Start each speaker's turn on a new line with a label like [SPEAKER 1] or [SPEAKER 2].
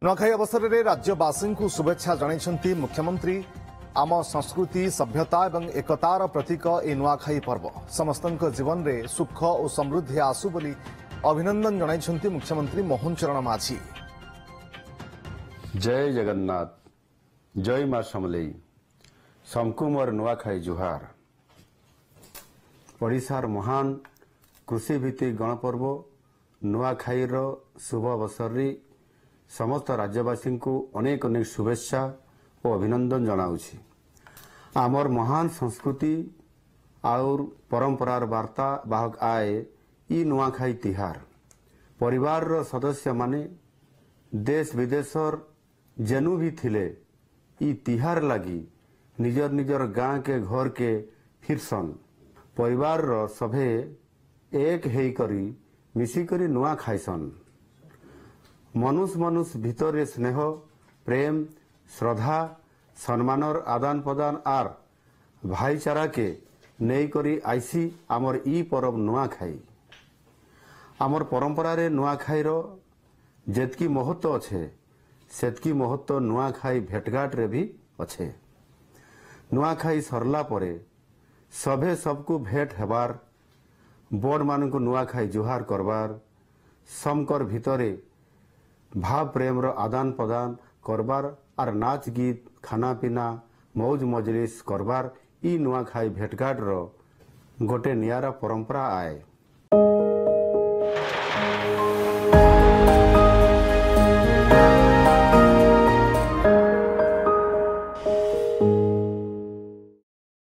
[SPEAKER 1] नुआखाई अवसर में राज्यवासी को शुभेच्छा जणाइछन्ति मुख्यमंत्री। आम संस्कृति सभ्यता और एकतार प्रतीक ए नुआखाई पर्व समस्त जीवन में सुख और समृद्धि आसु बोली अभिनंदन जणाइछन्ति मुख्यमंत्री मोहन चरण माझी।
[SPEAKER 2] जय जगन्नाथ, जय मां समलेई, समकु मोर नुआखाई जुहार। ओडिशार महान कृषि भित्तिक गणपर्व नुआखाईर शुभ अवसर समस्त राज्यवासी को अनेक अनेक शुभेच्छा और अभिनंदन जनाऊछि। आमर महान संस्कृति और परंपरार वार्ता बाहक आए ई नुआखाई तिहार। परिवार रो सदस्य माने देश विदेशर जेनु भी थिले ई तिहार लगी निजर निजर गाँ के घर के फिरसन। परिवार रो सभे एक हेई करी मिसी करी नुआ खाइसन। मनुष्य भितर स्नेह प्रेम श्रद्धा सम्मानर आदान प्रदान आर भाईचारा के नहीं करी आईसी आमर ई परब नुआखाई। आमर परंपरा रे नुआखाई रो जेतकी महत्व अच्छे सेतकी महत्व नुआखाई भेटघाट रे भी अच्छे। नुआखाई सरला परे सभे सबको भेट हेबार बड़ मान को नुआखाई जुहार करबार समकर भितरे भाव प्रेम रो आदान प्रदान करबार और नाच गीत खाना पीना मौज मजलिस करबार ई नुआखाई भेटघाट रो गोटे नियारा परंपरा आए।